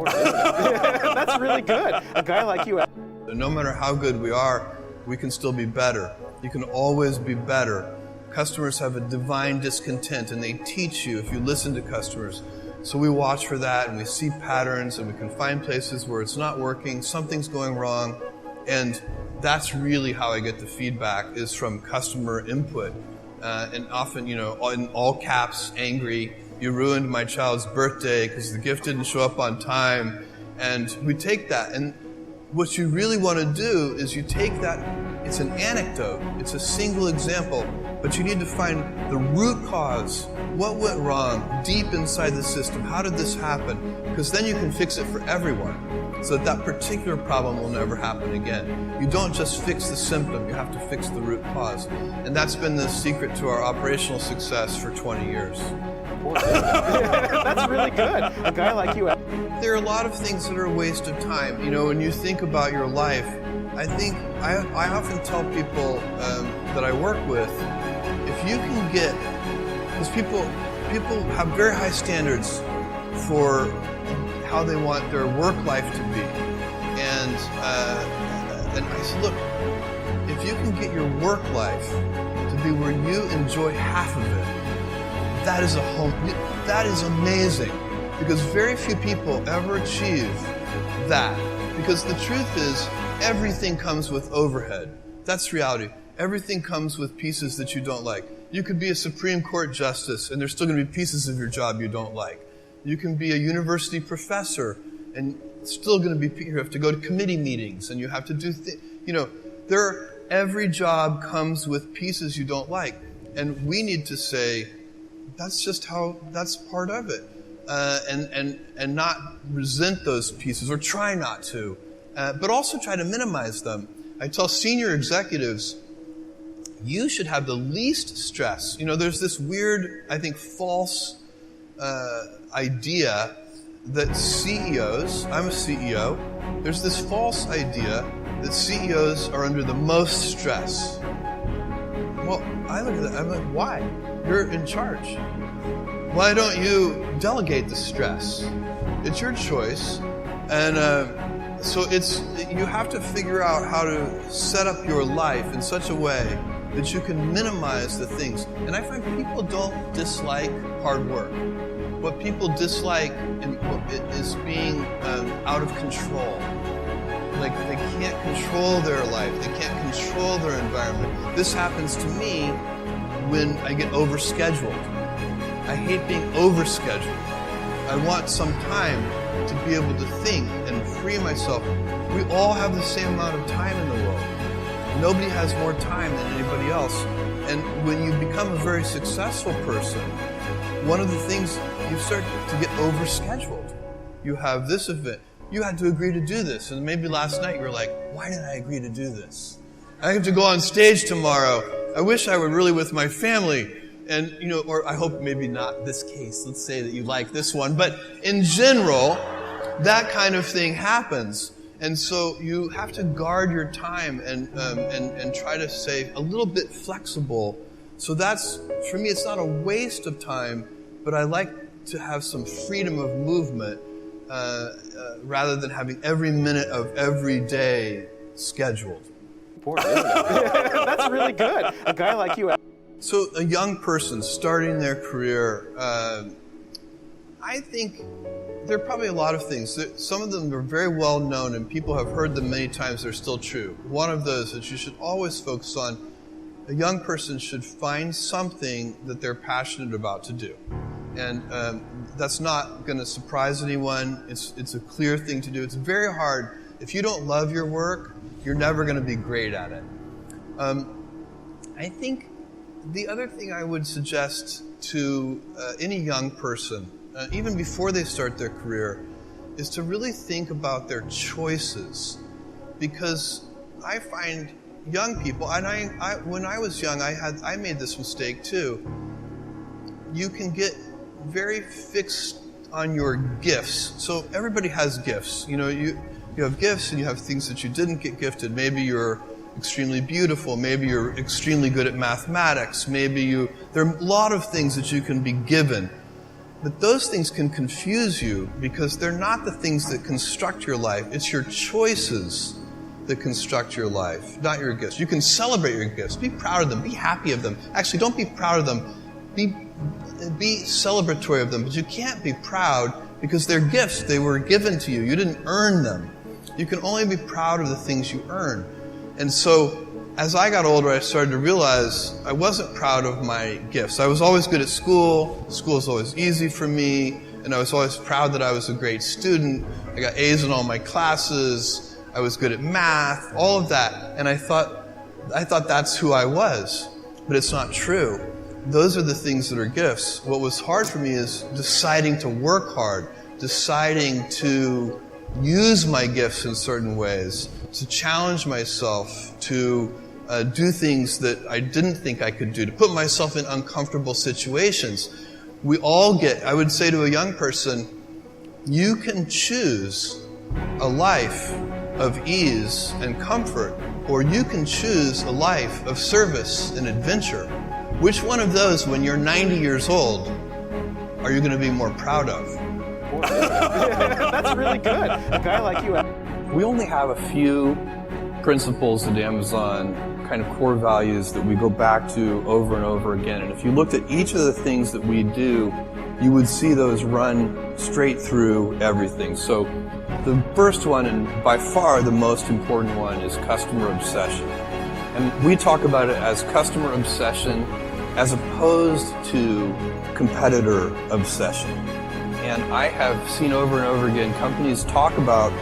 important, isn't it? That's really good. A guy like you. No matter how good we are, we can still be better. You can always be better. Customers have a divine discontent, and they teach you if you listen to customers. So we watch for that, and we see patterns, and we can find places where it's not working, something's going wrong, and that's really how I get the feedback, is from customer input. And often, in all caps, angry, you ruined my child's birthday because the gift didn't show up on time. And we take that, and what you really want to do is you take that, it's an anecdote, it's a single example, but you need to find the root cause. What went wrong deep inside the system? How did this happen? Because then you can fix it for everyone, so that particular problem will never happen again. You don't just fix the symptom, you have to fix the root cause. And that's been the secret to our operational success for 20 years. That's really good. A guy like you. There are a lot of things that are a waste of time. When you think about your life, I think I often tell people that I work with, if you can get, because people have very high standards for how they want their work life to be, and I said, look, if you can get your work life to be where you enjoy half of it, that is that is amazing, because very few people ever achieve that. Because the truth is, everything comes with overhead. That's reality. Everything comes with pieces that you don't like. You could be a Supreme Court justice, and there's still going to be pieces of your job you don't like. You can be a university professor, and still going to be, you have to go to committee meetings, and you have to do things. Every job comes with pieces you don't like. And we need to say, that's part of it. And not resent those pieces, or try not to, but also try to minimize them. I tell senior executives, you should have the least stress. There's this weird, I think, false idea that CEOs, I'm a CEO, there's this false idea that CEOs are under the most stress. Well, I look at that, I'm like, why? You're in charge. Why don't you delegate the stress? It's your choice. And so you have to figure out how to set up your life in such a way that you can minimize the things. And I find people don't dislike hard work. What people dislike is being out of control. Like, they can't control their life. They can't control their environment. This happens to me when I get overscheduled. I hate being overscheduled. I want some time to be able to think and free myself. We all have the same amount of time in the world. Nobody has more time than anybody else. And when you become a very successful person, one of the things, you start to get overscheduled. You have this event. You had to agree to do this. And maybe last night you were like, why did I agree to do this? I have to go on stage tomorrow. I wish I were really with my family. And, or I hope maybe not this case. Let's say that you like this one. But in general, that kind of thing happens. And so you have to guard your time and try to stay a little bit flexible. So that's, for me, it's not a waste of time, but I like to have some freedom of movement rather than having every minute of every day scheduled. Important, isn't it? That's really good. A guy like you. So a young person starting their career, I think there are probably a lot of things. Some of them are very well known and people have heard them many times. They're still true. One of those that you should always focus on, a young person should find something that they're passionate about to do. And that's not going to surprise anyone. It's a clear thing to do. It's very hard. If you don't love your work, you're never going to be great at it. I think the other thing I would suggest to any young person, even before they start their career, is to really think about their choices. Because I find young people, and I when I was young, I made this mistake too. You can get very fixed on your gifts. So everybody has gifts. You have gifts and you have things that you didn't get gifted. Maybe you're extremely beautiful. Maybe you're extremely good at mathematics. There are a lot of things that you can be given. But those things can confuse you because they're not the things that construct your life. It's your choices that construct your life, not your gifts. You can celebrate your gifts. Be proud of them. Be happy of them. Actually, don't be proud of them. Be celebratory of them. But you can't be proud because they're gifts. They were given to you. You didn't earn them. You can only be proud of the things you earn. And so, as I got older, I started to realize I wasn't proud of my gifts. I was always good at school. School was always easy for me. And I was always proud that I was a great student. I got A's in all my classes. I was good at math, all of that. And I thought that's who I was. But it's not true. Those are the things that are gifts. What was hard for me is deciding to work hard, deciding to use my gifts in certain ways, to challenge myself, to do things that I didn't think I could do, to put myself in uncomfortable situations. We all I would say to a young person, you can choose a life of ease and comfort, or you can choose a life of service and adventure. Which one of those, when you're 90 years old, are you going to be more proud of? That's really good. A guy like you. We only have a few principles at Amazon, kind of core values that we go back to over and over again. And if you looked at each of the things that we do, you would see those run straight through everything. So the first one, and by far the most important one, is customer obsession. And we talk about it as customer obsession as opposed to competitor obsession. And I have seen over and over again companies talk about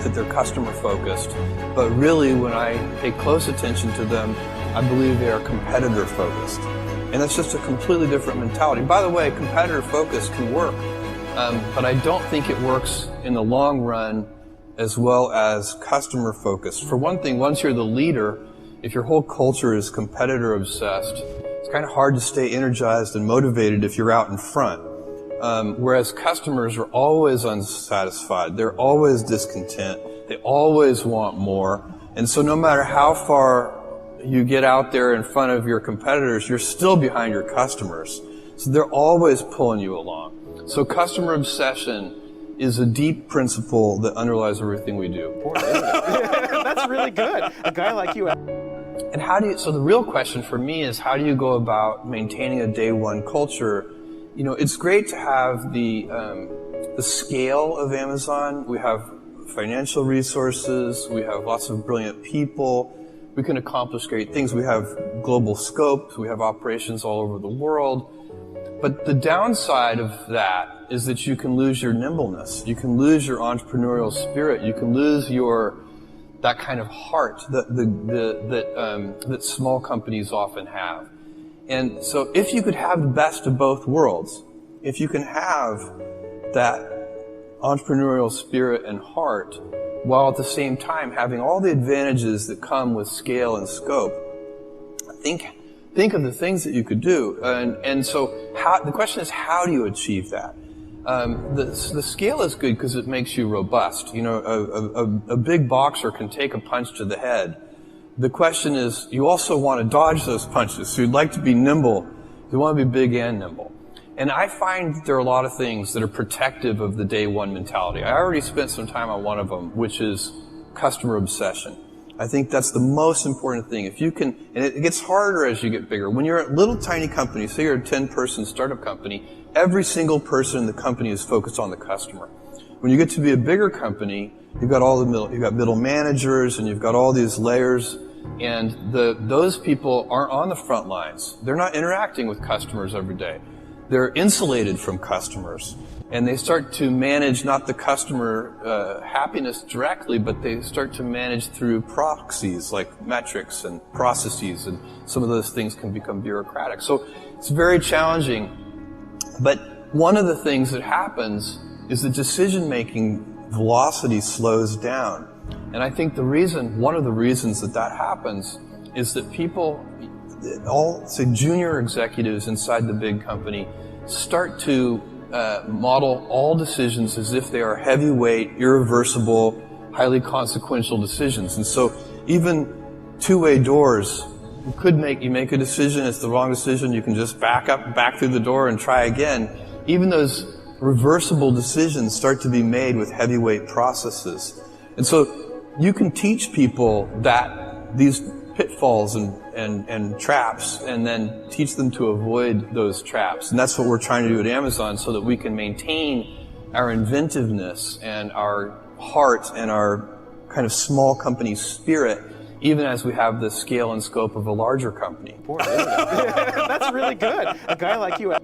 that they're customer focused, but really when I pay close attention to them, I believe they are competitor focused. And that's just a completely different mentality. By the way, competitor focus can work, but I don't think it works in the long run as well as customer focused. For one thing, once you're the leader, if your whole culture is competitor obsessed, it's kind of hard to stay energized and motivated if you're out in front. Whereas customers are always unsatisfied. They're always discontent. They always want more. And so no matter how far you get out there in front of your competitors, you're still behind your customers. So they're always pulling you along. So customer obsession is a deep principle that underlies everything we do. That's really good. A guy like you. And so the real question for me is, how do you go about maintaining a day one culture? You know, it's great to have the scale of Amazon. We have financial resources. We have lots of brilliant people. We can accomplish great things. We have global scope. We have operations all over the world. But the downside of that is that you can lose your nimbleness. You can lose your entrepreneurial spirit. You can lose that kind of heart that small companies often have. And so if you could have the best of both worlds, if you can have that entrepreneurial spirit and heart, while at the same time having all the advantages that come with scale and scope, think of the things that you could do. And so the question is, how do you achieve that? The scale is good because it makes you robust. You know, a big boxer can take a punch to the head. The question is, you also want to dodge those punches. So you'd like to be nimble. You want to be big and nimble. And I find that there are a lot of things that are protective of the day one mentality. I already spent some time on one of them, which is customer obsession. I think that's the most important thing. If you can, and it gets harder as you get bigger. When you're a little tiny company, say you're a 10-person startup company, every single person in the company is focused on the customer. When you get to be a bigger company, you've got middle managers, and you've got all these layers, and those people aren't on the front lines. They're not interacting with customers every day. They're insulated from customers, and they start to manage not the customer happiness directly, but they start to manage through proxies like metrics and processes, and some of those things can become bureaucratic. So it's very challenging. But one of the things that happens is the decision-making velocity slows down. And I think one of the reasons that happens is that people, say junior executives inside the big company, start to model all decisions as if they are heavyweight, irreversible, highly consequential decisions. And so even two-way doors, you make a decision, it's the wrong decision, you can just back through the door and try again. even those reversible decisions start to be made with heavyweight processes. And so you can teach people that these pitfalls and traps, and then teach them to avoid those traps. And that's what we're trying to do at Amazon, so that we can maintain our inventiveness and our heart and our kind of small company spirit, even as we have the scale and scope of a larger company. That's really good. A guy like you.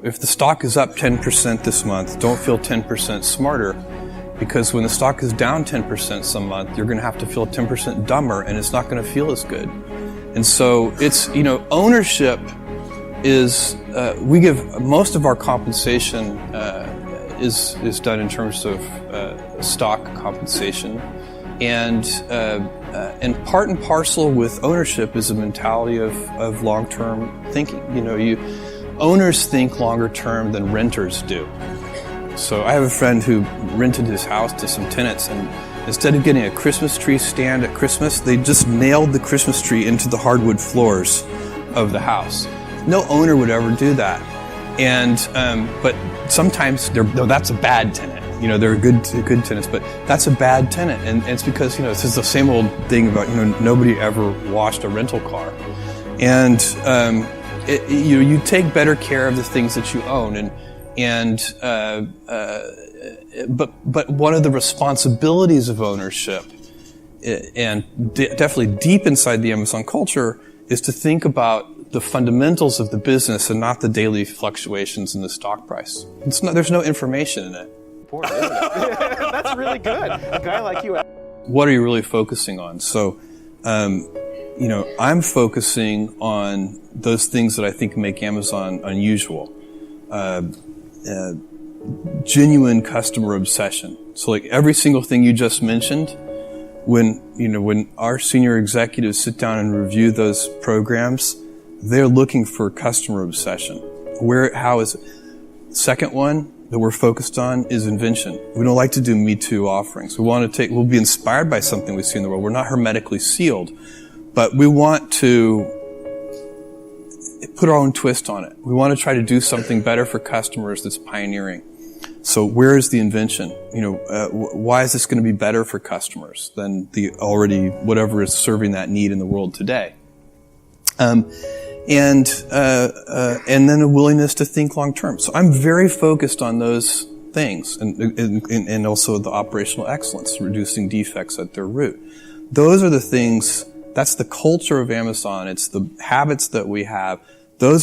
If the stock is up 10% this month, don't feel 10% smarter, because when the stock is down 10% some month, you're going to have to feel 10% dumber, and it's not going to feel as good. And so it's, ownership is, we give most of our compensation is done in terms of stock compensation. And part and parcel with ownership is a mentality of long-term thinking. Owners think longer term than renters do. So I have a friend who rented his house to some tenants, and instead of getting a Christmas tree stand at Christmas, they just nailed the Christmas tree into the hardwood floors of the house. No owner would ever do that. And but sometimes that's a bad tenant. They're good tenants, but that's a bad tenant, and it's because this is the same old thing about nobody ever washed a rental car, and you take better care of the things that you own, but one of the responsibilities of ownership, and definitely deep inside the Amazon culture, is to think about the fundamentals of the business and not the daily fluctuations in the stock price. There's no information in it. That's really good. A guy like you. What are you really focusing on? So, I'm focusing on those things that I think make Amazon unusual. Genuine customer obsession. So like every single thing you just mentioned, when our senior executives sit down and review those programs, they're looking for customer obsession. How is it? Second one that we're focused on is invention. We don't like to do Me Too offerings. We'll be inspired by something we see in the world. We're not hermetically sealed, but we want to put our own twist on it. We want to try to do something better for customers that's pioneering. So where is the invention? Why is this going to be better for customers than whatever is serving that need in the world today? And then a willingness to think long term. So I'm very focused on those things, and also the operational excellence, reducing defects at their root. Those are the things. That's the culture of Amazon. It's the habits that we have. Those